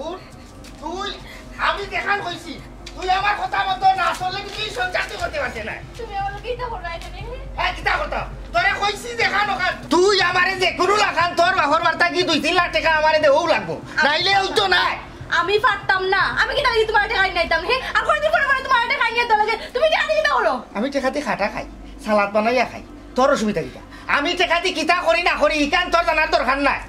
উঠ তুই আমি দেখান কইছি তুই আমার কথা মতো না চললে কি তুই সংসারটি করতে পারছিস না তুমি আমার কিটা কররা এখানে হ্যাঁ কিটা করতাম তোরে কইছি দেখান ওখান তুই আমারে যে কোনো লাখান তোর বাপর বার্তা কি 2-3 লাখ টাকা আমারে দেও লাগবো নাইলে ওই তো নাই আমি পারতাম না আমি কিটা লাগি তোমার টাকা নাইতাম হে আর কয়দিন পরে পরে তোমার টাকা নিয়ে দলাগে তুমি কি আদি কিটা করো আমি টাকাতে খাটা খাই সালাদ বানাইয়া খাই তোর অসুবিধা কিটা আমি টাকাতে কিটা করি না করি ইকান তোর জানার দরকার নাই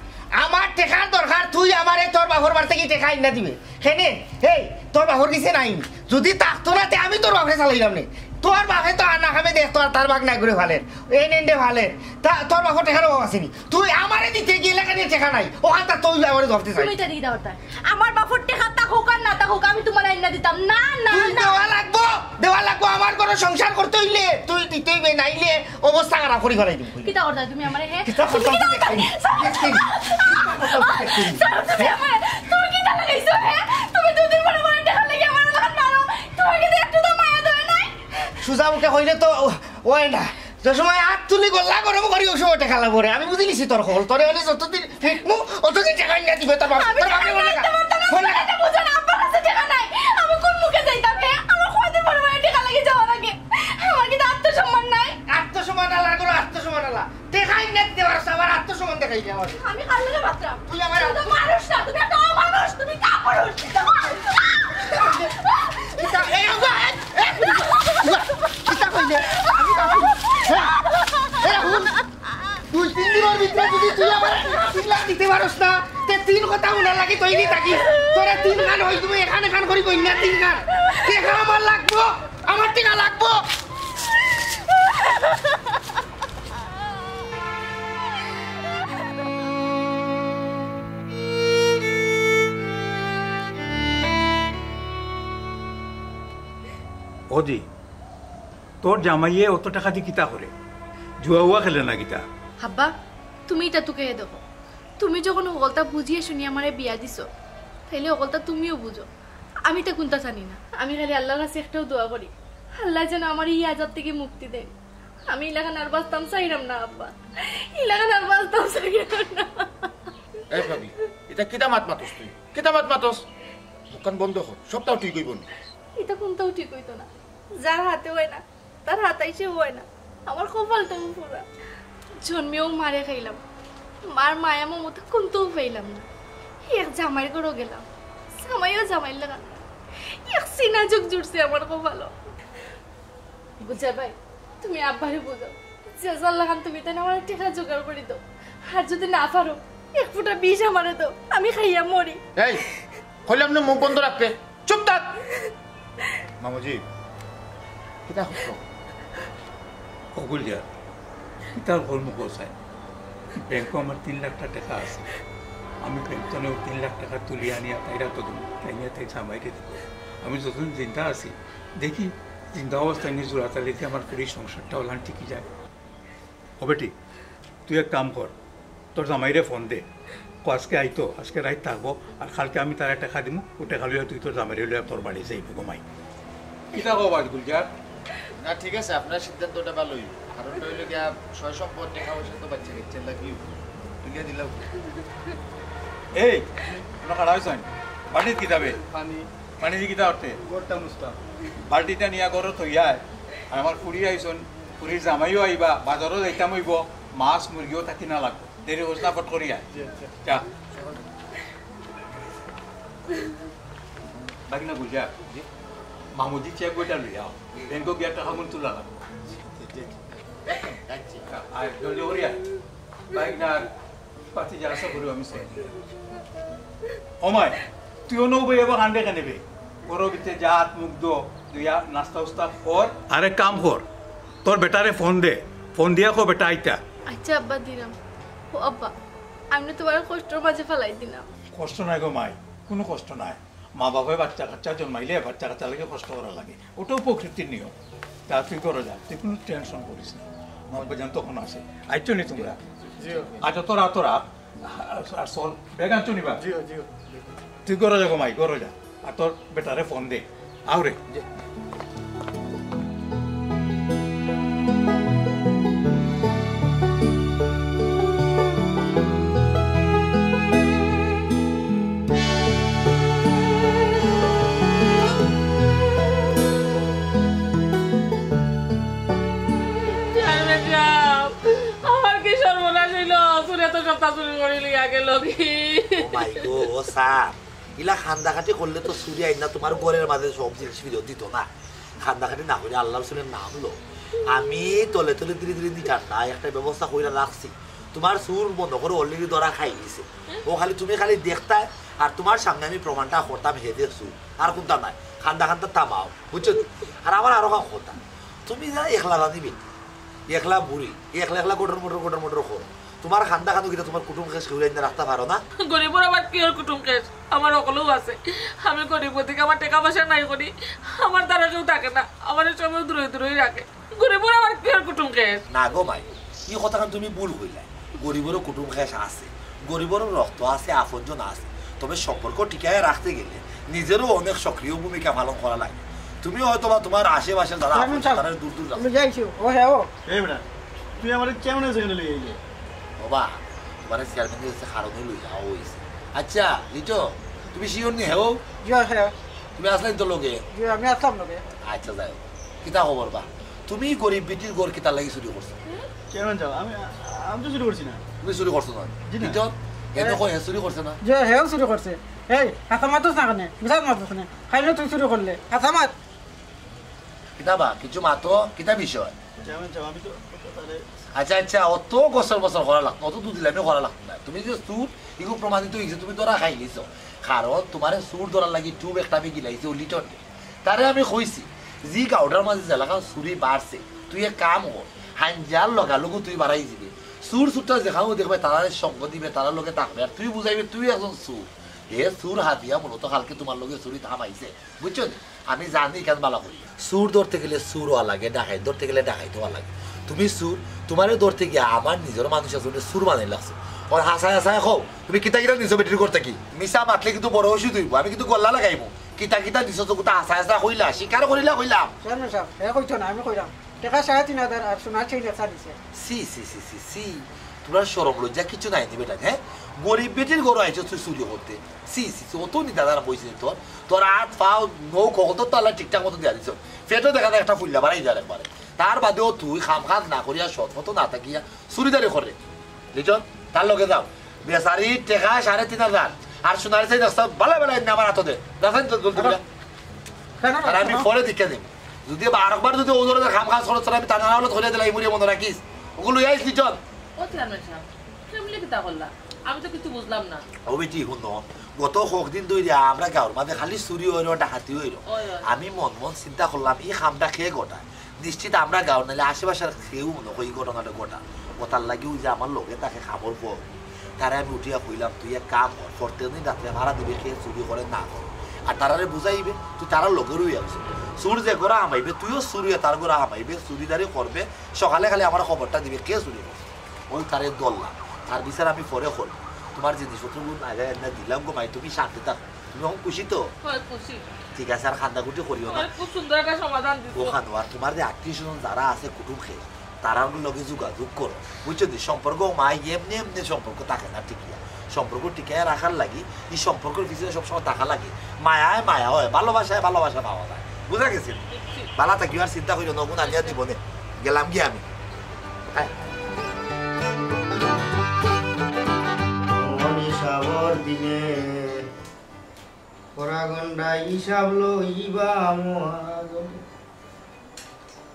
আমার টেকার দরকার তুই আমারে তোর বাপর বাড়তে কি টেকা না দিবে হেনে এই তোর বাপর কিছু নাই যদি থাকতো না আমি তোর বাপরে চালাইলাম নে তোর বাপে তো আনা খাবে দেখ তোর তার বাগ নাই করে ভালের এই নেন্ডে ভালের তা তোর বাপর টেকার অভাব আসেনি তুই আমারে দিতে গেলে কেন টেকা নাই ওখানটা তুই আমারে ধরতে চাই তুমি তো দিদা হতা আমার বাপর টেকা থাকুক আর না থাকুক আমি তোমার আইনা দিতাম না না তুই দেওয়া লাগবো আমার কোনো সংসার করতে হইলে তুই দিতেই নাইলে অবস্থা খারাপ করে ফেলাই দিবি কিটা করতা তুমি আমারে হে কিটা করতাম তুমি কিটা লাগাইছো হে তুমি দুদিন পরে পরে টাকা লাগি আমার লাগান মারো তুমি কি একটু তো মায়া দেয় নাই সুজা মুখে কইলে তো ওই না যে সময় হাত তুলি গল্লা গরম করি ওই সময় টাকা লাগবো রে আমি বুঝি নিছি তোর খবর তোরে হলে যতদিন ফিটমু অতদিন টাকা নিয়ে দিবে তোর বাপ তোর বাপে বলে এটা বুঝো না আমার কাছে টাকা নাই আমি কোন মুখে যাইতাম হে আমার কয়দিন পরে পরে টাকা লাগি যাওয়ার আগে আমার কি আত্মসম্মান নাই আত্মসম্মান আলা করো আত্মসম্মান আলা দেখাই না দেওয়ার আবার আত্মসম্মান দেখাই দে আমার আমি কাল লাগে বাতরাম তুই আমার তো মানুষ না তুমি একটা অমানুষ তুমি কাপুরুষ এটা এই আবা এটা কইলে আমি কাপুরুষ এই হুন তুই 3 দিনের ভিতরে যদি তুই আমার 3 লাখ দিতে পারছ না তে 3 কথা উনার লাগি তৈরি থাকি তোরা 3 গান হই তুমি এখানে গান করি কই না 3 গান টাকা আমার লাগবো আমার টাকা লাগবো ওদি তোর জামাইয়ে অত টাকা দিয়ে কিতা করে জুয়া উয়া খেলে না কিতা হাব্বা তুমি এটা তোকে দেখো তুমি যখন ওগলটা বুঝিয়ে শুনি আমারে বিয়া দিছো তাইলে ওগলটা তুমিও বুঝো আমি তো কোনটা জানি না আমি খালি আল্লাহর কাছে একটাও দোয়া করি আল্লাহ যেন আমার এই আজাদ থেকে মুক্তি দেন আমি ইলাকা আর বাঁচতাম চাইরাম না আব্বা ইলাকা আর বাঁচতাম চাইরাম না এই ভাবি এটা কিতা মাত মাতস তুই কিতা মাত মাতস দোকান বন্ধ কর সবটাও ঠিক হইব না এটা কোনটাও ঠিক হইতো না যার হাতে হয় না তার হাতাইছে হয় না আমার কপালটা পুরা জন্মেও মারে খাইলাম মার মায়া মমতা কোনটাও পাইলাম না এক জামাইয়ের ঘরও গেলাম জামাইও জামাইয়ের লাগান এক সিনা যুগ জুড়ছে আমার কপালও বুঝা ভাই তুমি আব্বারে বুঝাও যে লাগান তুমি তাই আমার টাকা জোগাড় করে দাও আর যদি না পারো এক ফুটা বিষ আমারে দাও আমি খাইয়া মরি এই কইলাম না মুখ বন্ধ রাখতে চুপ থাক মামুজি কিতা হচ্ছ অগুল যা কিতার ঘর মুখ চাই ব্যাংকে আমার 3 লাখ টাকা আছে আমি ব্যাংকনেও 3 লাখ টাকা তুলি আনিয়া তাইরা তো দেবো তাই নিয়ে তাই জামাইকে দেবো আমি যতদিন চিন্তা আছি দেখি চিন্তা অবস্থায় নিয়ে জোড়া তালিতে আমার পুরী সংসারটা ওলান ঠিকই যায় ও বেটি তুই এক কাম কর তোর জামাইরে ফোন দে আজকে আইতো আজকে রাইত থাকবো আর কালকে আমি তার টাকা দিব ও টাকা লইয়া তুই তোর জামাইরে লইয়া তোর বাড়ি যাইব ঘুমাই কিতা কো বাদ গুলজার না ঠিক আছে আপনার সিদ্ধান্তটা ভালোই কারণ হইল গিয়া 6 সম্পদ টাকা পয়সা তো বাচ্চা গেছে লাগি তুলিয়া দিলাম এই তোরা খাড়া হইছন বাড়িতে কি যাবে পানি মানে কি কিতা করতে গোরটা মুস্তা বালতিটা নিয়া ঘরত হইয়ায় আর আমার ফুরি আইছন ফুরির জামাইও আইবা বাজারও যাইতাম হইব মাছ মুরগিও থাকি না লাগবো দেরি হোস না ফট করিয়া যা বাকি না বুঝা মামুজি চেক বইটা লইয়া ব্যাংকক গিয়া টাকা মন তুলা লাগবো আর জলদি করিয়া বাইক না পাতি যা আসা করিও আমি চাই অমায় তুইও নৌবে এবার হান্ডে কেনেবে ওর ভিতরে জাত মুখ দো দুইয়া নাস্তা উস্তা কর আরে কাম কর তোর বেটারে ফোন দে ফোন দিয়া কো বেটা আইতা আচ্ছা আব্বা দিলাম ও আব্বা আমি তোমার কষ্টর মাঝে ফেলাই দিলাম কষ্ট নাই গো মাই কোনো কষ্ট নাই মা বাবাই বাচ্চা কাচ্চা জন্মাইলে বাচ্চা কাচ্চা লাগে কষ্ট করা লাগে ওটাও প্রকৃতির নিয়ম তা তুই করো যা তুই কোনো টেনশন করিস না মা বাজান তখন আসে আইছো নি তোমরা আচ্ছা তোরা তোরা আর চল বেগ আনছো নিবা তুই করো যা গো মাই করো যা আর তোর বেটারে ফোন দে আউরে লগে ও মাই গো ও স্যার ইলা খান্দাখাটি করলে তো চুরি আইন না তোমার ঘরের মাঝে সব জিনিস ফিরত দিত না খান্দাখাটি না করে আল্লাহ রসুলের নাম লো আমি তলে তলে ধীরে ধীরে দিতাম না একটা ব্যবস্থা করে রাখছি তোমার চুর বন্ধ করে অলরেডি ধরা খাই দিছে ও খালি তুমি খালি দেখতা আর তোমার সামনে আমি প্রমাণটা করতাম হে দেখছো আর কোনটা নাই খান্দা খান্দা তামাও বুঝছো আর আমার আরো কথা তুমি যা একলা রাঁধিবি একলা বুড়ি একলা একলা গোটর মোটর করো তোমার খান্দা খান্দু কিনা তোমার কুটুম খেস কেউ রাখতে পারো না গরিবর আবার কি ওর কুটুম কেস আমার অকলেও আছে আমি গরিব থেকে আমার টাকা পয়সা নাই করি আমার দ্বারা কেউ থাকে না আমার সবাই দূরে দূরেই রাখে গরিবর আবার কি ওর কুটুম কেস না গো মাই এই কথাটা তুমি ভুল কইলা গরিবেরও কুটুম খেস আছে গরিবেরও রক্ত আছে আপনজন আছে তবে সম্পর্ক টিকায় রাখতে গেলে নিজেরও অনেক সক্রিয় ভূমিকা পালন করা লাগে তুমি হয়তো বা তোমার আশেপাশে যারা তারা দূর দূর তুই আমার কেমন আছে এখানে লই আইলে বাবা তোমার চেয়ারম্যান হচ্ছে কারণে লই যাওয়া হয়েছে আচ্ছা লিটো তুমি শিওর নি হেও তুমি আসলেন তো লোকে আমি আসলাম লোকে আচ্ছা যাই কিতা খবর বা তুমি গরিব বিটির গড় কিতা লাগি চুরি করছো কেমন যাও আমি তো চুরি করছি না তুমি চুরি করছো না লিটো এনে কই চুরি করছে না যে হেও চুরি করছে এই হাতা মাতুস না কেন বিশাল মাতুস না খাইলে তুই চুরি করলে হাতা মাত কিতা বা কিছু মাতো কিতা বিষয় কেমন যাও আমি তো তাহলে আচ্ছা আচ্ছা অত বছর করা লাগতো অত দুদিন আমি করা লাগতো না তুমি যে সুর এগুলো প্রমাণিত হয়েছে তুমি ধরা খাই নিছো কারণ তোমার সুর ধরার লাগি টুব একটা আমি গিলাইছি ও লিটন তারে আমি কইছি জি গাউডার মাঝে জেলাখান চুরি বাড়ছে তুই এক কাম কর হাঞ্জার লগালগো তুই বাড়াই দিবি সুর সুরটা যেখানেও দেখবে তারা সঙ্গ দিবে তারা লোকে থাকবে আর তুই বুঝাইবে তুই একজন সুর হে সুর হাতিয়া মূলত কালকে তোমার লোকে চুরি থামাইছে বুঝছো আমি জানি কেন বালা করি সুর ধরতে গেলে সুর হওয়া লাগে ডাকাই ধরতে গেলে ডাকাইতে হওয়া লাগে তুমি সুর তোমারে ধরতে গিয়ে আমার নিজের মানুষ আসলে সুর বানাই লাগছে ওর হাসায় হাসায় খাও তুমি কিতা কিতা নিছো বেটির করতে কি মিশা মাতলে কিন্তু বড় ওষুধ হইব আমি কিন্তু গল্লা লাগাইব কিতা কিতা নিছো তো গোটা হাসায় হাসায় কইলা স্বীকার করিলা কইলাম কইছো না আমি কইলাম টাকা ৩,৫০০ আর সোনার চেইন একটা দিছে সি সি সি সি সি তোমরা সরম লজ্জা কিছু নাই নি বেটা হ্যাঁ গরিব বেটির ঘর আইছো তুই চুরি করতে সি সি সি অত নি দাদারা বইছে তোর তোর হাত পাও নৌ কত তো আল্লাহ ঠিকঠাক মতো দিয়া দিছ পেটও দেখা যায় একটা ফুল্লা বাড়াই যায় একবারে তার বাদেও তুই খাম খাম না করিয়া সৎ মতো না থাকিয়া চুরিদারি করে লিজন তার লগে যাও বেচারি টেকা ৩,৫০০ আর সোনার চাই রাস্তা ভালো ভালো আমার হাত দে দেখেন তো জলদি আর আমি পরে দেখে দিম যদি বারবার যদি ওজোরে খাম খাস খরচ আমি টানা হলে ধরে দিলাই মুড়িয়ে মনে রাখিস ওগুলো আইস লিজন ও চেয়ারম্যান সাহেব কেমনে কিতা করলা আমি তো কিছু বুঝলাম না ও বেটি শুন গত কয়েকদিন ধরে আমরা গাঁর মাঝে খালি চুরি হইল ডাকাতি হইল আমি মন মন চিন্তা করলাম এই খামটা খেয়ে গোটা নিশ্চিত আমরা গাঁর নাহলে আশেপাশের কেউ মনে করি ঘটনাটা গোটা গোটার লাগিও যে আমার লোকে তাকে খাবার পর তারা আমি উঠিয়া কইলাম তুই এক কাম কর প্রত্যেক দিন রাত্রে ভাড়া দিবে খেয়ে চুরি করে না কর আর তারারে বুঝাইবে তুই তারা লোকেরই আছে চুর যে করে হামাইবে তুইও চুরি তার করে হামাইবে চুরিদারি করবে সকালে খালি আমার খবরটা দিবে কে চুরি করছে ওই তারে দললাম তার বিচার আমি পরে করবো তোমার জিনিসপত্রগুলো না দিলাম গো মাই তুমি শান্তি থাকো তুমি এখন খুশি তো ঠিক আছে আর খান্দাকুটি করিও না খুব সুন্দর একটা সমাধান দিছো ওখানে আর তোমার যে আত্মীয় স্বজন যারা আছে কুটুম খেয়ে তারার লগে যোগাযোগ করো বুঝছো সম্পর্ক মাই এমনি এমনি সম্পর্ক থাকে না টিকিয়া সম্পর্ক টিকিয়ে রাখার লাগি এই সম্পর্কের পিছনে সবসময় টাকা লাগে মায়ায় মায়া হয় ভালোবাসায় ভালোবাসা পাওয়া যায় বুঝা গেছিল ভালো থাকি আর চিন্তা করিও নগুন আনিয়া দিব নে গেলাম কি আমি হ্যাঁ হিসাবর দিনে পরাগন্ডা হিসাব লইবা মহাজন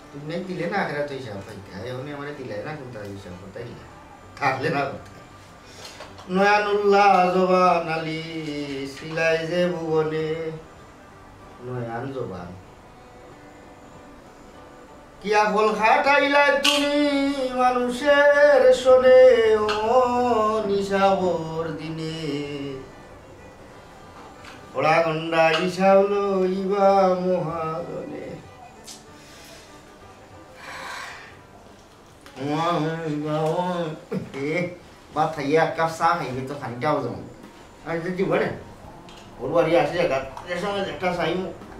তুমি দিলে না আখেরা তো হিসাব পাইতা এখন আমার দিলে না কোনটা হিসাব তাই থাকলে না নয়ানুল্লাহ জবান আলী সিলাই যে ভুবনে নয়ান জবান কিয়া ফল খাটাইলাই তুমি মানুষের শোনে ও নিশাবর দিনে ওড়া গন্ডা হিসাব লইবা মহাজনে বাথাইয়া এক কাপ চা খাইবে তো খানিটাও যাও আর যদি বলে ওর বাড়ি আসলে এর সঙ্গে একটা চাই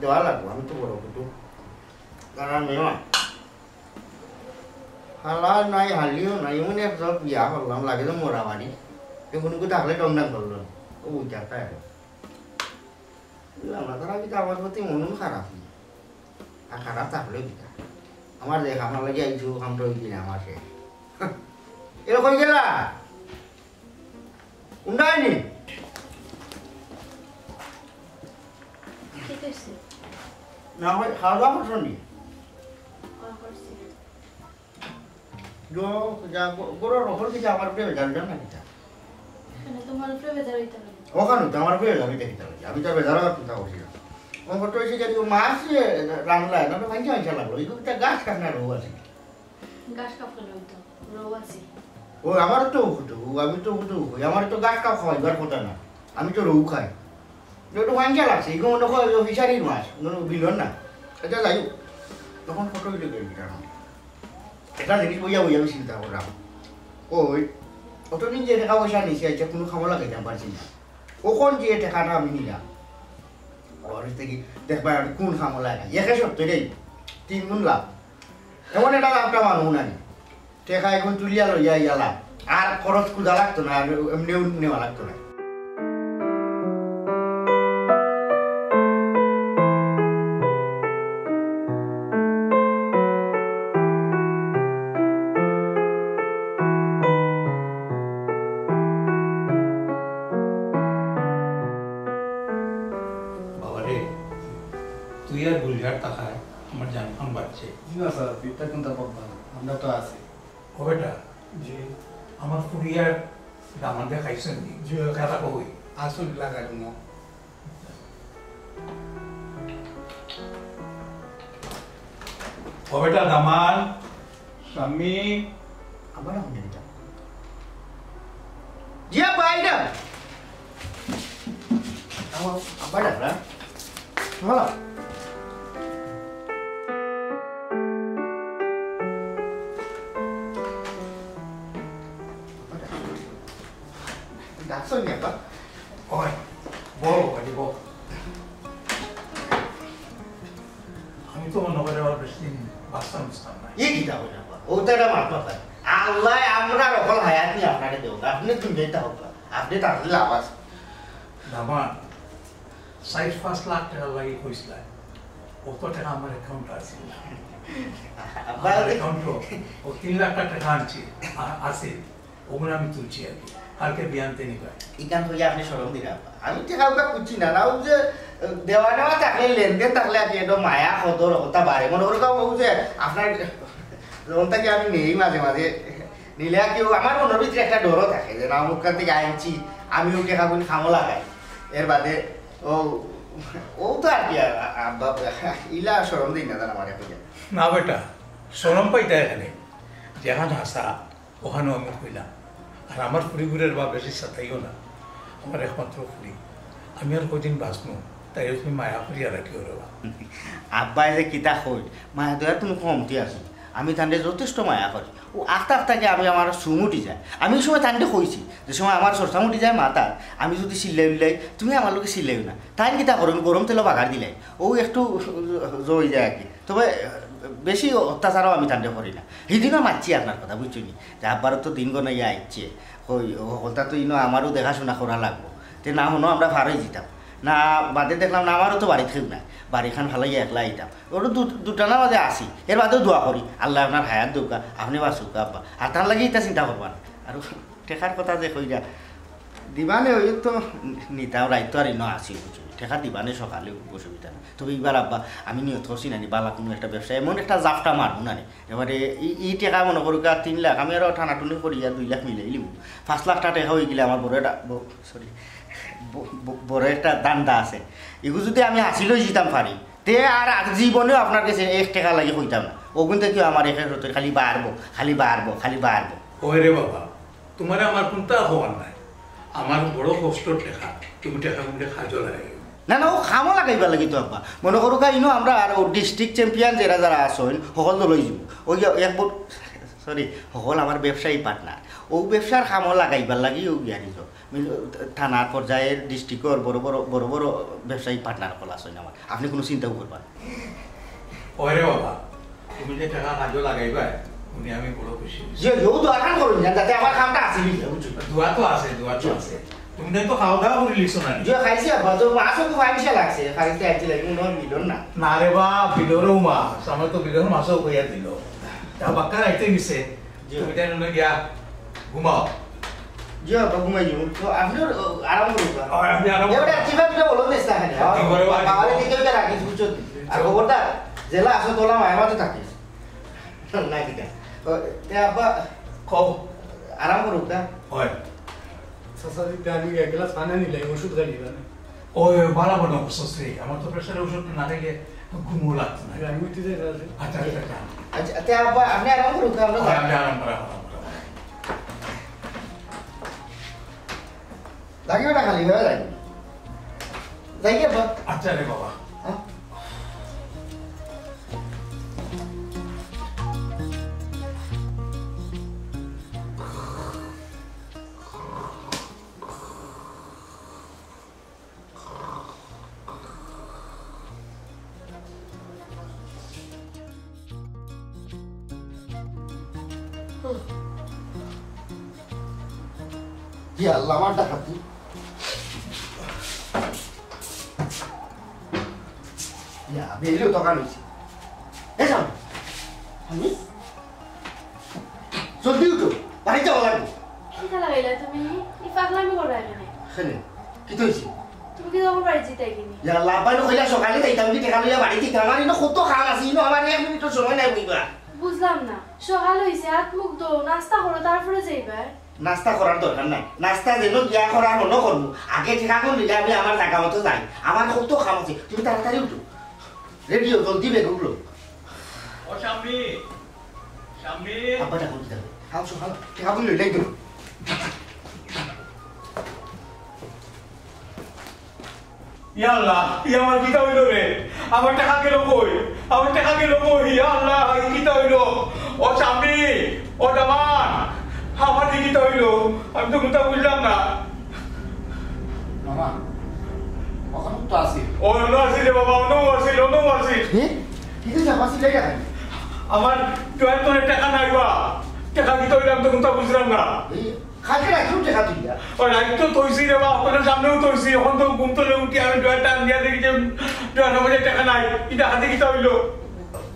দেওয়া লাগবো আমি তো বড় কুটু কারণ মেমা হালা নাই হালিও নাই মানে একজন বিয়া করলাম লাগে তো মোরা বাড়ি এখন থাকলে টংডাং করলো ও উইটারটা আমার তারা কিন্তু আমার প্রতি মনও খারাপ নেই আর খারাপ থাকলেও কিনা আমার দেখ আমার লাগে আইসু খামটা হইছি না আমার সে এরকম গেলা উন্ডায়নি ঠিক আছে না হয় খাওয়া দাওয়া করছো নি গরুর রহল কিছু আমার উপরে বেজার না কিতা তোমার উপরে বেজার হইতে হবে ওখানে তো আমার উপরে যাবি দেখি আমি তো বেজার চিন্তা করছি না আমার ফটো এসে যদি মাছ রান্নায় না তো ভাঙছে ভাঙছে লাগলো এই একটা গাছ কাটনা রোগ আছে গাছ কাপড় হইতো রোগ আছে ও আমার তো আমি তো আমার তো গাছ কাপ খাওয়াইবার কথা না আমি তো রৌ খাই একটু ভাঙছে লাগছে এগুলো মনে হয় ফিশারির মাছ বিলন না এটা যাই তখন ফটো ভিডিও করে দিলাম একটা জিনিস বইয়া আমি চিন্তা করলাম ওই অতদিন যে টাকা পয়সা নিচে আছে কোনো খামো লাগাইতাম পারছি না কখন যে টাকাটা আমি নিলাম ঘর থেকে দেখবা আমি কোন খামো লাগাই একে সপ্তাহে 3 গুণ লাভ এমন একটা লাভটা মানুষ নাই টেকা এখন তুলিয়া লইয়া ইয়ালা আর খরচ কুদা লাগতো না আর এমনিও নেওয়া লাগতো না বাবারে তুই আর গুলঝাড় তাকায় আমার জানখান বাড়ছে না স্যার পিঠটা কোনটা পাবো আমরা তো আছি ও বেটা জি আমার ফুরিয়ার দামান দেখাইছেন জি। কথা কই আসল লাগাই না ও বেটা দামান স্বামী আমার আমি এটা জিয়া বাইরা আমার আবার ডাকরা ভালো ডাকছো নি আপা ওই বল বাড়ি বল আমি তো মনে করে আর বেশি দিন বাঁচতাম না এই কিতা হইল আপা ওটা একটা মাত্রা পায় আল্লাহ আমরা রকল হায়াত নি আপনাকে দেব আপনি তুমি যেতে হোক আপনি তাহলে লাভ আছে দামান 5 লাখ টাকা লাগি কইছিল অত টাকা আমার অ্যাকাউন্ট আছে আপা আমার অ্যাকাউন্টে ও 3 লাখ টাকা আনছি আছে ওগুলো আমি তুলছি আর কি কালকে বিয়ানতে নিবা ইকান হইয়া আপনি সরম দিন আপা আমি টাকা ওটা কুচি না নাও যে দেওয়া নেওয়া থাকলে লেনদেন থাকলে আর কি একটু মায়া কদর কথা বাড়ে মনে করে কাউ যে আপনার লোনটাকে আমি নেই মাঝে মাঝে নিলে আর কেউ আমার মনের ভিতরে একটা ডরও থাকে যে না অমুক থেকে আনছি আমিও টাকা গুলি খামো লাগাই এর বাদে ও তো আর কি ইলা সরম দিন না আমার এখন না বেটা সরম পাইতা এখানে যেখানে আসা ওখানেও আমি কইলাম আর আমার ফুরিগুরের বা বেশি সাথেও না আমার একমাত্র ফুরি আমি আর কদিন বাঁচনো তাই তুমি মায়া ফুরিয়া রাখিও রবা আব্বাই যে কিতা কই মায়া দয়া তুমি কমতি আছে আমি তান্ডে যথেষ্ট মায়া করি ও আস্তে আস্তাকে আমি আমার চুম উঠি যায় আমি ওই সময় তান্ডে কইছি যে সময় আমার সরসাম উঠি যায় মাথা আমি যদি সিলাই উলাই তুমি আমার লোকে সিলাইও না তাই কিতা করো গরম তেল বাগার দিলাই ও একটু জই যায় আর কি তবে বেশি অত্যাচারও আমি তান্ডে করি না সেদিনও মারছি আপনার কথা বুঝছো নি যে আব্বারও তো দিন গনাই আইছে ওই সকলটা তো ইনো আমারও দেখাশোনা করা লাগবো তে না হনো আমরা ফারই যেতাম না বাদে দেখলাম না আমারও তো বাড়ি থেকেও নাই বাড়িখান ভালোই একলা আইতাম ওটা দুটা না বাদে আসি এর বাদেও দোয়া করি আল্লাহ আপনার হায়াত দৌকা আপনি বাঁচুকা আব্বা আর তার লাগে এটা চিন্তা করবা না আর টেকার কথা যে কইরা দিবানে ওই তো নিতাম রাইতো আর ইনো আসি বুঝছি টেকা দিবানে সকালে অসুবিধা না তবে এইবার আব্বা আমি নিয়ত করছি না বালা কোনো একটা ব্যবসা এমন একটা জাফটা মারবো না এবারে এই টাকা মনে করুক 3 লাখ আমি আরও টানাটুনি করি আর 2 লাখ মিলাই লিব 5 লাখ টাকা হয়ে গেলে আমার বড় একটা সরি বড় একটা দান্দা আছে এগুলো যদি আমি হাসিলেও জিতাম পারি তে আর জীবনেও আপনার কাছে 1 টাকা লাগে হইতাম না ওগুন থেকে আমার এখানে খালি বাড়বো খালি বাড়বো খালি বাড়বো ওই রে বাবা তোমার আমার কোনটা হওয়ার নাই আমার বড় কষ্টর টাকা তুমি টাকা মধ্যে খাজো লাগে না না ও খামো লাগাইবা লাগি তো আব্বা মনে করো ইনো আমরা আর ডিস্ট্রিক্ট চ্যাম্পিয়ন যারা আসেন সকল তো লই যাব ওই একবার সরি সকল আমার ব্যবসায়ী পার্টনার ও ব্যবসার খামো লাগাইবার লাগি ও জ্ঞানী থানার পর্যায়ের ডিস্ট্রিক্টর বড় বড় বড় বড় ব্যবসায়ী পার্টনার সকল আসেন আমার আপনি কোনো চিন্তাও করবেন ওই রে বাবা তুমি যে টাকা খাজো লাগাইবা উনি আমি বড় খুশি যে কেউ দোকান করুন যাতে আমার কামটা আসিবি বুঝছো দোয়া তো আছে তুমি তো খাওয়া দাওয়া করে লিখছো না যে খাইছি আব্বা তো মাছও খুব আইসা লাগছে খাইতে আইতে লাগে কোনো মিলন না না রে বা বিলোরও মাছ আমার তো বিলোর মাছও কইয়া দিল তা বাক্কা আইতে গেছে তুমি তাই নয় গিয়া ঘুমাও জি বাবা ঘুমাই যাবো তো আপনি আরাম করুন আমি আরাম এবারে কিভাবে বলো দেশ না বাবারে দিকে রাখিস বুঝছো আর খবরদার জেলা আসো তোলা মায়ের মাঝে থাকিস না কিটা তে আব্বা কও আরাম করুক না হয় সাসাদি আমি এক গ্লাস পানি নিলে ওষুধ খাইলি না ওই বালা বড় অসুস্থ আমার তো প্রেসারের ওষুধ না খেলে ঘুমও লাগছে না আমি উঠতে যাই আচ্ছা আচ্ছা আচ্ছা তে আব্বা আপনি আরাম করুক না আমরা আমি আরাম করা লাগিবে না খালি হয়ে যায় যাই কি আব্বা আচ্ছা রে বাবা হ্যাঁ Ya Allah, mana dah hati? Ya, beli tu kan isi. Sam, Hamis? Jodi uto, bari jauh lagi. কিটা লাগাইলা তুমি ই পাগলামি করা এখানে Kene, kita isi. তুমি কি আমার বাড়ি যেতে গিনি Ya Allah, apa nu kaya sokali dah hitam kita kalau ya bari kita mari nu kotor khala sih nu amari yang itu semua naik buiba. বুঝলাম না সকাল হইছে হাত মুখ ধো নাস্তা করো তারপরে যাইবা নাস্তা করার দরকার নাই নাস্তা যেন গিয়া করার মনে করবো আগে ঠিকা করলে আমি আমার জায়গা মতো যাই আমার কত খাম আছে তুমি তাড়াতাড়ি উঠো রেডিও জলদি বেগ উঠলো ও শাম্মী শাম্মী আব্বাটা করতে যাবে হাউস হালো ঠিকা করলে লেগে দেবো ইয়া আল্লাহ ইয়া আমার কিতা হইল রে আমার টাকা গেল কই আমার টাকা গেল কই ইয়া আল্লাহ এই কিতা হইল ও শাম্মী ও দামান আমার কি কিতা হইল আমি তো কথা বুঝলাম না মামা ওখানে তো আসি ও অন্য আসিল বাবা অন্য আসিল হ্যাঁ ঠিক আছে আমার লেগে গেছে আমার টুয়েলভ তোর টাকা নাইবা টাকা কিতা হইল আমি তো কথা বুঝলাম না খাকে রাখুন টাকা তুই ও রাইট তো তৈছি রে বাবা আপনার সামনেও তৈছি এখন তো ঘুম তো উঠি আমি টুয়েলভ টাইম দিয়া দেখি যে টুয়েলভ বাজে টাকা নাই এটা হাতে কিতা হইল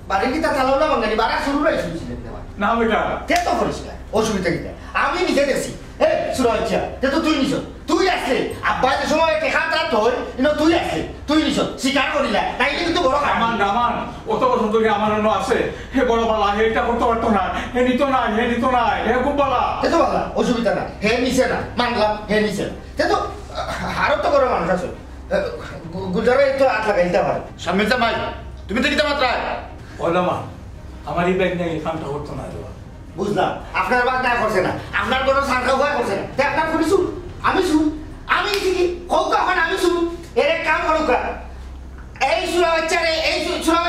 বাড়ি কি তা চালাও না বাঙালি বাড়া শুরু হয়ে শুনছিলেন না বেটা তে তো করিস না অসুবিধা কি আমি নিজে দেখছি এই সুরক্ষা তে তো তুই নিছ তুই আসলে আব্বা যে সময় টেকা রাত হয় ইনো তুই আসলে তুই নিছ স্বীকার করিলা তাইলে কিন্তু বড় আমার নামান অত বছর ধরে আমার অন্য আছে হে বড় বালা এটা করতে পারতো না হে নিত না হে খুব বালা তে তো বালা অসুবিধা না হে নিছে না মানলাম হে নিছে তে তো আরো তো বড় মানুষ আছে গুজারে তো আট লাগাইতে পারে স্বামী জামাই তুমি তো কিতা মাত্রা ও নামান আমার এই ব্যাগ নিয়ে এই কামটা করতো না রে বাবা। বুঝলাম আপনার বাদ না করছে না আপনার কোনো সার্কা হওয়া করছে না তে আপনার শুনি শুন আমি ঠিকই হোক এখন আমি শুন এর এক কাম করুক এই সুরা বাচ্চারে এই সুরা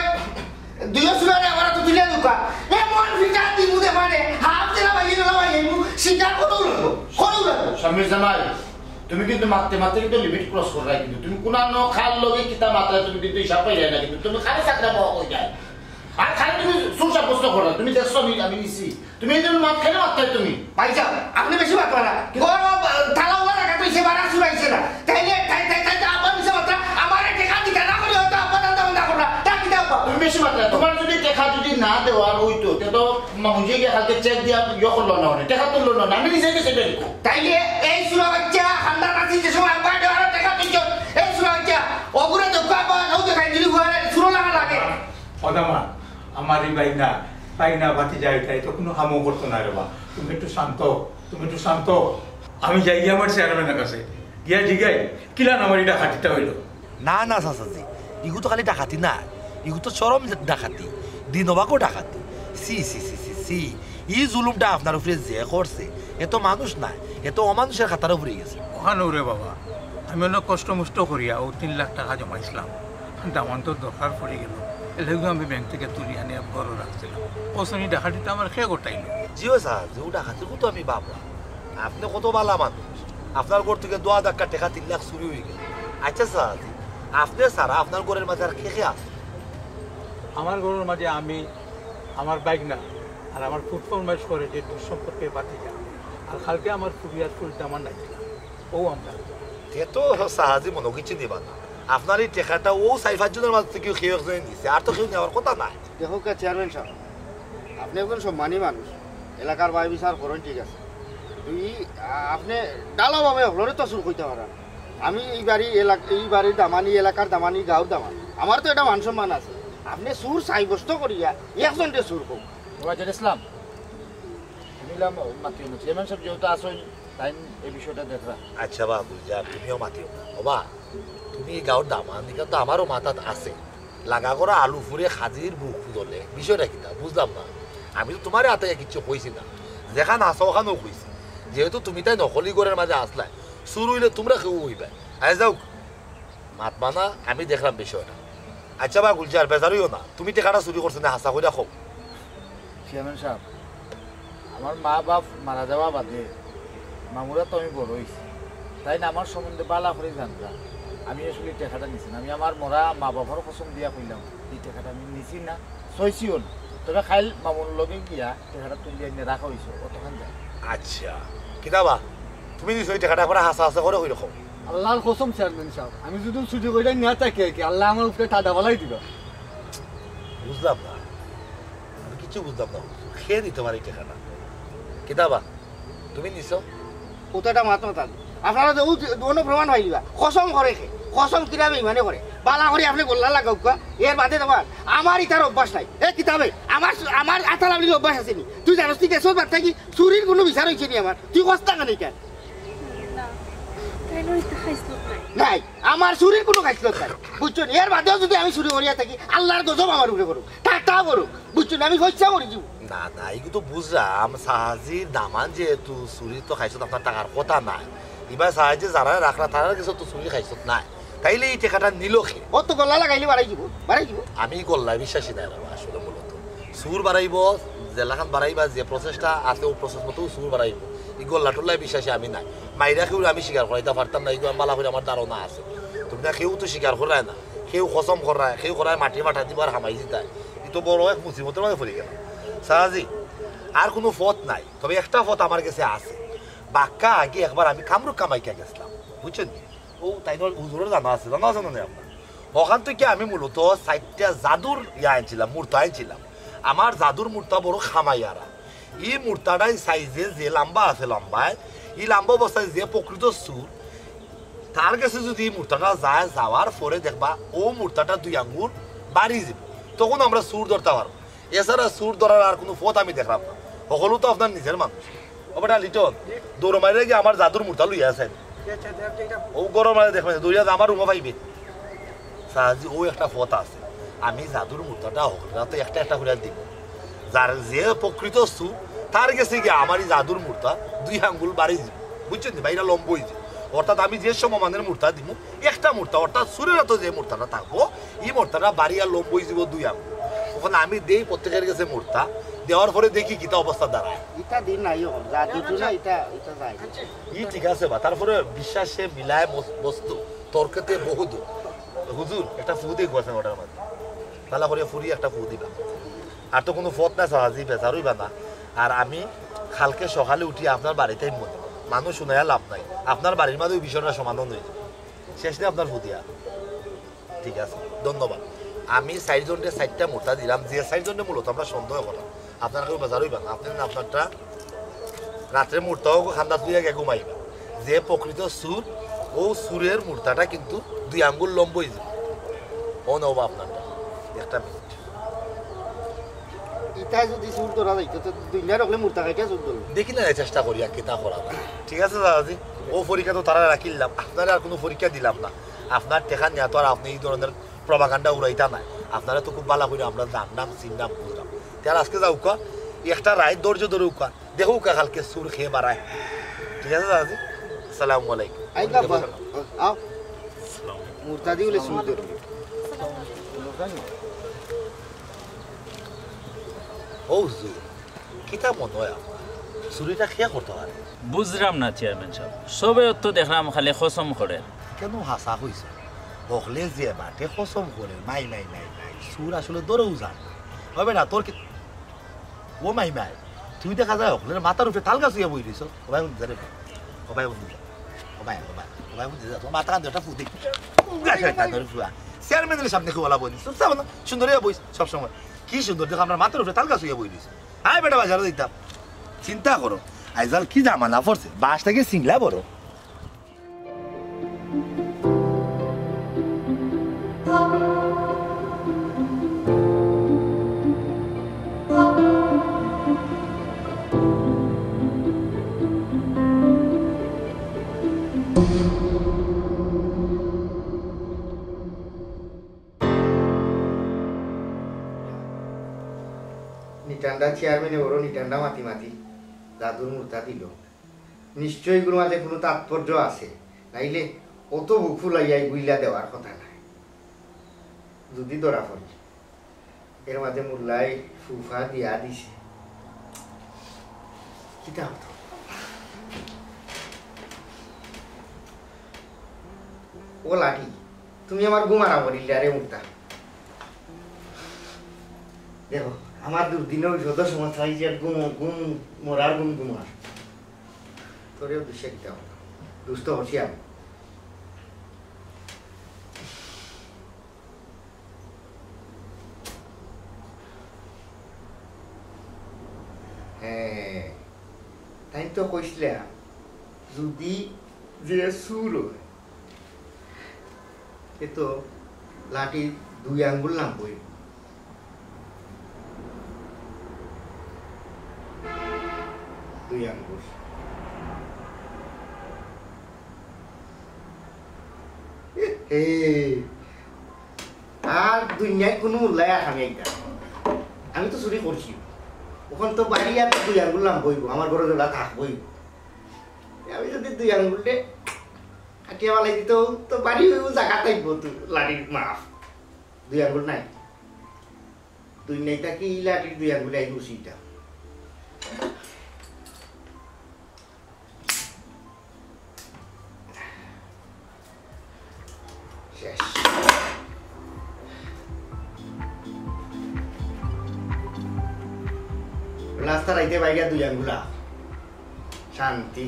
দুইও সুরারে আমার তো তুলে দুকা এমন ফিটা দিমু দে মানে হাফ দিলা ভাই দিলা ভাই এমু শিকার করো স্বামী জামাই তুমি কিন্তু মারতে মারতে কিন্তু লিমিট ক্রস করে কিন্তু তুমি কোন খাল লগে কিতা মাত্রা তুমি কিন্তু হিসাব পাই না কিন্তু তুমি খালি চাকরা পাওয়া হয়ে যায় আর খালি তুমি সুসা প্রশ্ন করো তুমি দেখছো আমি নিছি তুমি এই জন্য মাত খেলে মারতে তুমি ভাই যাও আপনি বেশি বাত না গরম থালাওয়া রাখা তুই সে বাড়া শুনাইছে না তাইলে তাই আপনি মিশে মাত্রা আমার টেকা দিতে না করে হয়তো আপনার দাম না করলা টাকি দাও তুমি বেশি মাত্রা তোমার যদি টেকা যদি না দেওয়ার হইতো তো মুঝে গিয়ে হাতে চেক দিয়া ইয়ে করলো না মানে টেকা তুললো না আমি নিজে গেছে বেরকো তাইলে এই সুরা বাচ্চা হান্ডা নাচি যে সময় আব্বা দেওয়ার টেকা দিচ্ছ এই সুরা বাচ্চা অগুরে দোকা বা নৌ দেখাই যদি সুরো লাগা লাগে অদামা আমার এই বাইনা বাতি যাই তাই তো কোনো হামও করতো না রে বা তুমি একটু শান্ত আমি যাই গিয়ে আমার চেয়ারম্যানের কাছে গিয়া জিগাই কিলান আমার এটা হাতিটা হইল না না চাচাজি ইগু তো খালি ডাকাতি না ইগু তো চরম ডাকাতি দিনবাকও ডাকাতি সি সি সি সি সি ই জুলুমটা আপনার উপরে যে করছে এ তো মানুষ না এ তো অমানুষের খাতার উপরে গেছে ওখানে রে বাবা আমি অনেক কষ্ট মষ্ট করিয়া ও 3 লাখ টাকা জমাইছিলাম দামান তো দরকার পড়ে গেল এলেগু আমি ব্যাংক থেকে তুলি আনি ঘরও রাখছিলাম ওসনি ডাকাতিটা আমার খেয়ে গোটাইল জিও স্যার যে ডাকাতির তো আমি বাবা আপনি কত বালা মানুষ আপনার ঘর থেকে 2 টাকা টাকা 3 লাখ চুরি হয়ে গেল আচ্ছা স্যার আপনি স্যার আপনার ঘরের মাঝে আর খেয়ে আছে আমার ঘরের মাঝে আমি আমার বাইক না আর আমার ফুটবল ম্যাচ করে যে দুঃসম্পর্কে বাতিজা আর কালকে আমার ফুরিয়ার ফুলটা আমার নাইছিলাম ও আমরা এ তো সাহায্য মনে কিছু দিবা না আপনার এই টেকাটা ও 4-5 জনের মাঝে থেকে খেয়ে দিচ্ছে আর তো কেউ নেওয়ার কথা নাই দেখো চেয়ারম্যান সাহেব আপনি একজন সম্মানী মানুষ এলাকার বাই বিচার করেন ঠিক আছে তুই আপনি ডালাভাবে হলরে তো চুর করতে পারেন। আমি এই বাড়ির দামানি, এলাকার দামানি, গাঁর দামানি, আমার তো এটা মান সম্মান আছে। আপনি সুর সাব্যস্ত করিয়া একজনকে সুর করুন। ওয়াজেদ ইসলাম মিলাম মাতিও না, চেয়ারম্যান সাহেব যেহেতু আসুন তাই এই বিষয়টা দেখরা। আচ্ছা বা গুলজার, তুমিও মাতিও বাবা, তুমি গাঁর দামানি কিন্তু আমারও মাথাত আছে। লাগা করা আলু ফুরে খাজির বুক ফুদলে বিষয়টা কিনা বুঝলাম না। আমি তো তোমার হাতে কিচ্ছু কইছি না, যেখান আসো ওখানেও কইছি। যেহেতু তুমি তাই নকলি ঘরের মাঝে আসলাই, শুরু হইলে তোমরা কেউ হইবা। আজ যাও মাতবা না, আমি দেখলাম বিষয়টা। আচ্ছা বা গুলজার, বেজারিও না, তুমি টেকাটা চুরি করছো না হাসা করে হোক। চেয়ারম্যান সাহেব, আমার মা বাপ মারা যাওয়া বাদে মামুরা তো আমি বড় হয়েছি, তাই না আমার সম্বন্ধে বালা করে জানতাম। আমি আসলে টেকাটা নিছি না, আমি আমার মরা মা বাবার কসম দিয়া কইলাম এই টেকাটা আমি নিছি না, সইছিও না। তবে খাইল মামুর লগে গিয়া টেকাটা তুলিয়া এনে রাখা হয়েছে অতখান যায়। আচ্ছা কিতাবা, তুমি নিশ্চয় টেকাটা করে হাসা হাসা করে হই রকম। আল্লাহর কসম চেয়ারম্যান সাহেব, আমি যদি ছুটি করে না থাকে কি আল্লাহ আমার উপরে টাটা বালাই দিবা। বুঝলাম না, আমি কিছু বুঝলাম না। খেয়ে দিতে পারি টেকাটা। কিতাবা তুমি নিছো? কোথাটা মাত মাতাল আপনারা তো কোনো প্রমাণ হয় দিবা। কসম করে খে, কসম কিরাবে ইমানে করে বালা করে আপনি গোল্লা লাগাও কা। এর বাদে তোমার আমার ইটার অভ্যাস নাই। এ কিতাবে আমার আতালাবলির অভ্যাস আছে নি? তুই জানোস তুই কেসর বাদ থাকি চুরির কোনো বিচার হয়েছে নি আমার? তুই কস্তা কেন কেন? না তাই নয়, খাইছিল নাই, আমার চুরির কোনো খাইছিল নাই, বুঝছো? এর বাদেও যদি আমি চুরি করিয়া থাকি আল্লাহর গজব আমার উপরে করুক, তা করুক, বুঝছো? আমি হইসা করি যাব না না, এগুলো তো বুঝলাম। সাহাজির দামান যেহেতু চুরি তো খাইছো, আপনার টাকার কথা নাই। এবার সাহায্যে যারা রাখলা তারা কিছু তো চুরি খাইছো নাই, তাইলে এই টাকাটা নিল খে। ও তো গল্লা লাগাইলে বাড়াই দিব, বাড়াই দিব। আমি গল্লায় বিশ্বাসী নাই বাবা। আসলে মূলত সুর বাড়াইব, জেলাখান বাড়াইবা, যে প্রসেসটা আছে ও প্রসেস মতো সুর বাড়াইব। এই গল্লা টল্লায় বিশ্বাসী আমি নাই। মাইরা কেউ আমি স্বীকার করাইতে পারতাম না, এগুলো বালা করে আমার ধারণা আছে। তুমি না কেউ তো স্বীকার করায় না, কেউ কসম করায়, কেউ করায় মাটি মাঠা দিব আর হামাই দিতায়। এই তো বড় এক মুসিবতের মাঝে পড়ে গেল। সাহাজি আর কোনো পথ নাই, তবে একটা পথ আমার কাছে আছে। বাক্কা আগে একবার আমি কামরুক কামাইকা গেছিলাম, বুঝছেন? ও তাই হুজুরের জানা আছে না আপনার? ওখান থেকে আমি মূলত 4টা জাদুর আনছিলাম, মূর্তা আনছিলাম। আমার জাদুর মূর্তা বড় খামাইয়ারা। এই মূর্তাটাই সাইজে যে লম্বা আছে, লম্বায় এই লম্বা অবস্থায় যে প্রকৃত সুর, তার কাছে যদি এই মূর্তাটা যায়, যাওয়ার পরে দেখবা ও মূর্তাটা 2 আঙ্গুল বাড়ি যাবে, তখন আমরা সুর ধরতে পারবো। এছাড়া সুর ধরার আর কোনো পথ আমি দেখলাম না। সকলো তো আপনার নিজের মানুষ। ওটা লিটন দৌড় মারে গিয়ে আমার জাদুর মূর্তা লইয়া আছেন, ও গরম মারে দেখবেন দৌড়িয়া আমার রুমা পাইবে। সাহাজি ও একটা পথ আছে, আমি জাদুর মূর্তাটা হকরা তো একটা একটা করে দিব। যার যে প্রকৃত সুর তার কাছে গিয়ে আমার এই জাদুর মূর্তা 2 আঙ্গুল বাড়ি যাব, বুঝছেন? বাইরা লম্বই যাব। অর্থাৎ আমি যে সমমানের মূর্তা দিব, একটা মূর্তা অর্থাৎ সুরের তো যে মূর্তাটা থাকবো, এই মূর্তাটা বাড়িয়া লম্বই যাব 2 আঙ্গুল। ওখানে আমি দেই প্রত্যেকের কাছে মূর্তা, দেওয়ার পরে দেখি কিতা অবস্থা দাঁড়ায়। এটা দিন নাই হোক যা দিতু না, এটা যায় ই ঠিক আছে বা। তারপরে বিশ্বাসে মিলায় বস্তু তর্কতে বহুত। হুজুর একটা ফু দিয়ে গেছেন ওটার মধ্যে, ভালো করে ফুরি একটা ফু দিবা। আর তো কোনো পথ না, সাহায্য বেচারই বা না। আর আমি কালকে সকালে উঠি আপনার বাড়িতেই মনে মানুষ শুনাইয়া লাভ নাই, আপনার বাড়ির মাঝে ওই বিষয়টা সমাধান হয়েছে। শেষ নেই আপনার ফুদিয়া। ঠিক আছে, ধন্যবাদ। আমি 4 জনকে 4টা মূর্তা দিলাম, যে 4 জনের মূলত আমরা সন্দেহ করলাম। আপনার কেউ বেজারই বা না, আপনি আপনারটা রাত্রে মূর্তাও খান্দা তুইয়া গে ঘুমাইবা। যে প্রকৃত সুর, ও সুরের মূর্তাটা কিন্তু 2 আঙ্গুল লম্বই যাবে। ও নবা আপনারটা একটা মিনিট। এটা যদি সুর ধরা যাইতো তো দুনিয়া রাখলে মূর্তা খাইতে সুর ধরবে। দেখি না চেষ্টা করি আর কিতা করা যায়। ঠিক আছে দাদাজি, ও পরীক্ষা তো তারা রাখিলাম, আপনারা আর কোনো পরীক্ষা দিলাম না। আপনার টেকা নেওয়া তো আর আপনি এই ধরনের প্রভাকাণ্ডা উড়াইতা নাই। আপনারা তো খুব ভালো করে আমরা জানলাম, চিনলাম, বুঝলাম। তার আজকে যাও কা একটা রায় ধৈর্য ধরে উকা দেখো কা কালকে সুর খেয়ে বাড়ায়। ঠিক আছে দাদাজি, আসসালামু আলাইকুম। আও মূর্তা দিলে সুর ধরবে। ও হুজুর কিতা মনে হয় আপনার চুরিটা খেয়া করতে পারে? বুঝলাম না চেয়ারম্যান সাহেব, সবে তো দেখলাম খালি খসম করে। কেন হাসা হয়েছে? হকলে যে মাঠে খসম করে মাই নাই নাই নাই সুর আসলে দৌড়েও যান হবে না তোর কি? ও মাই মাই তুই দেখা যায় হকলের মাথার উপরে তাল গাছ বই দিছ। সবাই বুঝতে রে, সবাই বুঝতে সবাই সবাই সবাই বুঝতে যা তোমার মাথা কান্দটা ফুটে ফুয়া চেয়ারম্যানের সামনে খুব বলা বই দিস না সুন্দর বই সবসময়। কি সুন্দর দেখো আপনার মাথার উপরে তাল গাছ বই দিস। হাই বেটা বাজারে দিতাম। চিন্তা করো আইজাল কি জামানা পড়ছে বাসটাকে সিংলা বড় নিটান্ডা চেয়ারম্যানে বড় নিটান্ডা মাতি মাতি দাদুর মূর্তা দিল নিশ্চয়ই এগুলোর মাঝে কোনো তাৎপর্য আছে নাইলে অত বুক ফুলাইয়াই গুইলা দেওয়ার কথা নাই যদি ধরা পড়ি এর মাঝে মোল্লাই ফুফা দিয়া দিছে কিটা হতো ও লাঠি তুমি আমার গুমারা বলিলে আরে মুক্তা দেখো আমার দুদিনের যত সমস্যা হয়েছে গুম মরার গুমার তোরেও দুষে দিতে দুষ্ট হচ্ছি আমি হ্যাঁ তাই তো কইছিলাম যদি যে সুর এ তো লাঠি 2 আঙ্গুল নাম বই আঙ্গুল আর দুনিয়ায় কোনো উল্লায় আমি এইটা আমি তো চুরি করছি ওখান তো বাড়ি আর 2 আঙ্গুল নাম বইব আমার ঘরে জোলা থাকবই আমি যদি 2 আঙ্গুলটে কাটিয়া বালাই দিত তো বাড়ি জায়গা থাকব তো লাঠির মাফ 2 আঙ্গুল নাই দুনিয়াটা কি লাঠির 2 আঙ্গুল আই উচিটা রাস্তা রাইতে বাইরে 2 আঙ্গুলা শান্তি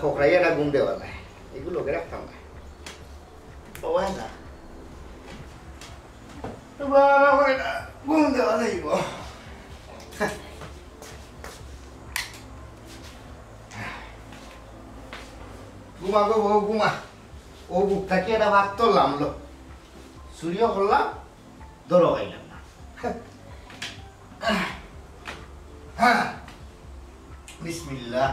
খোকরাই একটা ঘুম দেওয়া যায় এগুলোকে রাখতাম না ঘুম দেওয়া যাইব ঘুমা গো বউ ঘুমা ও বুক থাকি একটা ভাত তুললাম লো চুরিও করলাম দরও খাইলাম না হ্যাঁ বিসমিল্লাহ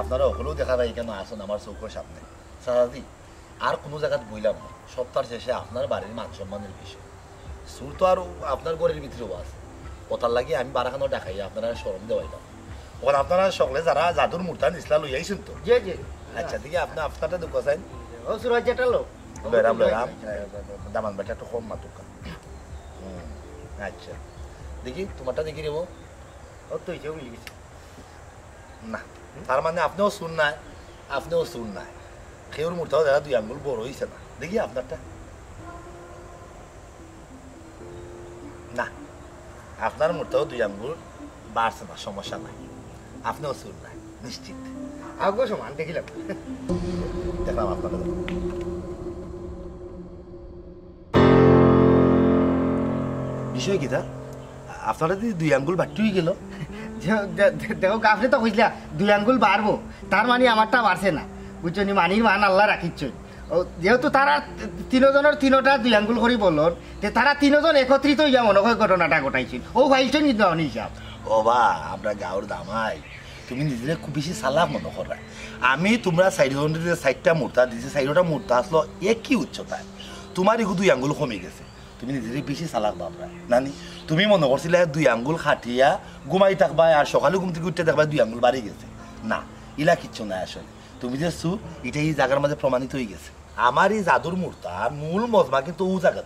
আপনারা ওগুলোও দেখা যায় কেন আসুন আমার চৌকের সামনে সারাদি আর কোনো জায়গায় বইলাম না সপ্তাহ শেষে আপনার বাড়ির মান সম্মানের বিষয় সুর তো আর আপনার ঘরের ভিতরেও আছে ওটার লাগিয়ে আমি বারাখানো দেখাই আপনারা স্মরণ দেওয়াইলাম ওখানে আপনারা সকলে যারা জাদুর মূর্তা নিসলা লই আইছেন তো জি জি আচ্ছা দেখি আপনারটা দুঃখ চাইন ও সুরাজ যেটা লো লইরাম দামান বেটা একটু কম মাতুকা আচ্ছা দেখি তোমারটা দেখি রেব ও তো ইচ্ছেও মিলে গেছে না তার মানে আপনিও শুন নাই আপনিও শুন নাই খেউর মূর্তাও যারা 2 আঙ্গুল বড় হয়েছে না দেখি আপনারটা না আপনার মূর্তাও 2 আঙ্গুল বাড়ছে না সমস্যা নাই আপনিও শুন নাই নিশ্চিত আগো সমান দেখিলাম দেখলাম আপনারা বিষয় কি তা আপনারা যদি 2 আঙ্গুল বাড়তেই গেল দেখো আপনি তো কইলা 2 আঙ্গুল বাড়বো তার মানে আমারটা বাড়ছে না বুঝছো নি মানির মান আল্লাহ রাখিচ্ছই যেহেতু তারা 3 জনের 3টা 2 আঙ্গুল করে বলল যে তারা 3 জন একত্রিত হইয়া মনে হয় ঘটনাটা ঘটাইছিল ও ভাইটা কিন্তু অনি হিসাব ও বা আমরা গাঁর দামাই তুমি নিজেরে খুব বেশি চালাক মনে করা আমি তোমরা 4 জনের যে 4টা মূর্তা দিছি 4টা মূর্তা আসলো একই উচ্চতায় তোমার এগু 2 আঙ্গুল কমে গেছে তুমি নিজেরে বেশি চালাক বাপরা নানি তুমি মনে করছিলে 2 আঙ্গুল খাটিয়া ঘুমাই থাকবা আর সকালে ঘুম থেকে উঠতে দেখবা 2 আঙ্গুল বাড়ি গেছে না ইলা কিচ্ছু নাই আসলে তুমি যে সুর এটা এই জায়গার মাঝে প্রমাণিত হয়ে গেছে আমার এই জাদুর মূর্তা মূল মজমা কিন্তু ও জায়গা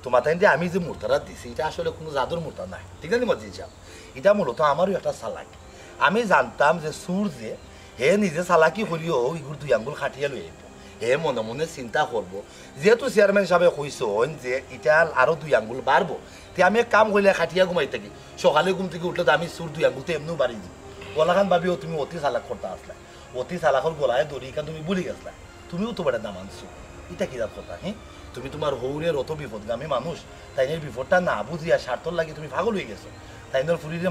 তোমার তাই আমি যে মূর্তাটা দিছি এটা আসলে কোনো জাদুর মূর্তা নাই ঠিক আছে মজিদ সাহেব এটা মূলত আমারও একটা চালাকি আমি জানতাম যে সুর যে হে নিজে চালাকি করিও ইগুর 2 আঙ্গুল খাটিয়া লই আইব হে মনে মনে চিন্তা করব যেহেতু চেয়ারম্যান সাহেবে কইছেন যে এটা আরো 2 আঙ্গুল বাড়বো তে আমি এক কাম করলে খাটিয়া ঘুমাই থাকি সকালে ঘুম থেকে উঠলে আমি সুর 2 আঙ্গুল তো এমনিও বাড়ি দিই গলাখান ভাবিও তুমি অতি চালাক করতে আসলে অতি চালাকর গলায় দড়ি কান তুমি বলি গেছলা তুমিও তো বেটা দাম আনছো এটা কি রাত কথা হ্যাঁ তুমি তোমার হৌরের অত বিপদগামী মানুষ তাইনের বিপদটা না বুঝিয়া স্বার্থর লাগি তুমি পাগল হয়ে গেছো তাইনের ফুরিরে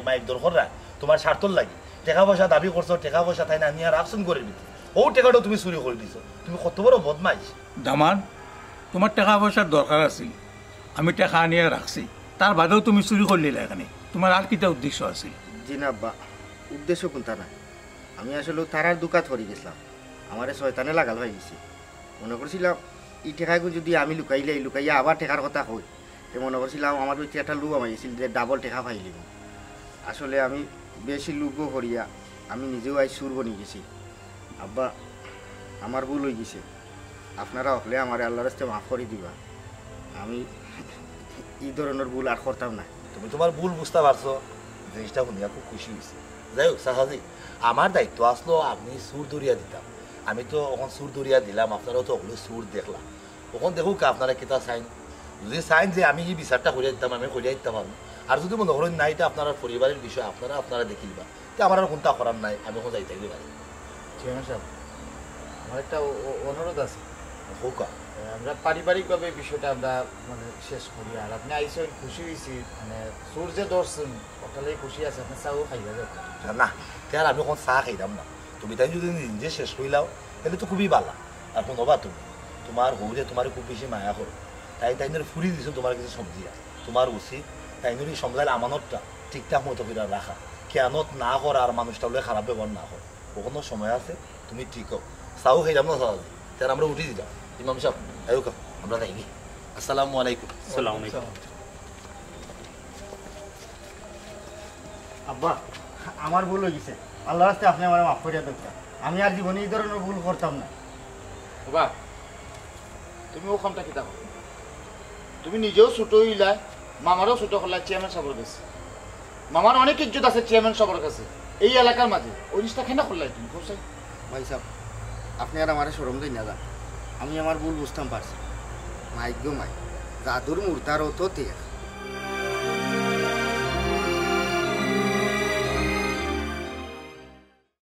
মাইক দরকার রায় তোমার স্বার্থর লাগি টাকা পয়সা দাবি করছো টাকা পয়সা তাই না নিয়ে রাখছুন করে দিতে ও টাকাটাও তুমি চুরি করে দিছো তুমি কত বড় বদমাইশ দামান তোমার টাকা পয়সার দরকার আছিল আমি টাকা আনিয়ে রাখছি তার বাদেও তুমি চুরি করলিলা এখানে তোমার আর কিটা উদ্দেশ্য আছিল জি না আব্বা উদ্দেশ্য কোনটা না আমি আসলে তারার দোকাত হরি গেছিলাম আমার শয়তানে লাগাল হয়ে গেছি মনে করছিলাম এই টেকাগুলো যদি আমি লুকাইয়া আবার টেকার কথা কই তো মনে করছিলাম আমার ওই একটা লুক আমাইছিল যে ডাবল টেকা পাইলিব আসলে আমি বেশি লুকও করিয়া আমি নিজেও আই সুর বনি গেছি আব্বা আমার ভুল হয়ে গেছে আপনারা হলে আমার আল্লাহর রাস্তে মাফ করে দিবা আমি এই ধরনের ভুল আর করতাম না তুমি তোমার ভুল বুঝতে পারছো জিনিসটা শুনিয়া খুব খুশি হয়েছে যাই হোক সাহাজি আমার দায়িত্ব আসলো আপনি সুর দরিয়া দিতাম আমি তো ওখান সুর দরিয়া দিলাম আপনারাও তো ওগুলো সুর দেখলাম ওখান দেখুক আপনারা কেটা চাইন যদি চাইন যে আমি এই বিচারটা করিয়া দিতাম আমি করিয়া দিতাম পারবো আর যদি মনে করেন নাই তো আপনার পরিবারের বিষয় আপনারা দেখিবা তো আমার আর কোনটা করার নাই আমি ওখানে যাইতে পারি চেয়ারম্যান সাহেব আমার একটা অনুরোধ আছে হোক আমরা পারিবারিকভাবে বিষয়টা আমরা মানে শেষ করি আর আপনি আইসেন খুশি হয়েছি মানে সূর্যে ধরছেন ওটালেই খুশি আছে আপনি চাও খাইবা যাবেন না তার আমি ওখানে চা খাইতাম না তুমি তাই যদি নিজে শেষ করিলাও তাহলে তো খুবই ভালো আর শুনবা তুমি তোমার হৌরে তোমার খুব বেশি মায়া করো তাই ফুরি দিছো তোমার কিছু সমঝিয়া তোমার উচিত তাইনের সমঝাইলে আমানতটা ঠিকঠাক মতো করে রাখা কেনত না করা আর মানুষটা বলে খারাপ ব্যবহার না কর কখনো সময় আছে তুমি ঠিক হোক চাও খাইলাম না চাও তার আমরা উঠে দিলাম ইমাম সাহেব আয়ুক আমরা যাইনি আসসালামু আলাইকুম আব্বা আমার ভুল হয়ে গেছে আল্লাহ রাস্তে আপনি আমার মাফ করিয়া দেন আমি আর জীবনে এই ধরনের ভুল করতাম না বাবা তুমি ও কামটা কিতা করো তুমি নিজেও ছোট হইলা মামারও ছোট করলা চেয়ারম্যান সাহেবের কাছে মামার অনেক ইজ্জত আছে চেয়ারম্যান সাহেবের কাছে এই এলাকার মাঝে ওই জিনিসটা কেন করলাই তুমি কোথায় ভাই সাহেব আপনি আর আমার সরম দিন না যান আমি আমার ভুল বুঝতাম পারছি মাইক গো মাইক জাদুর মূর্তার তো ঠিক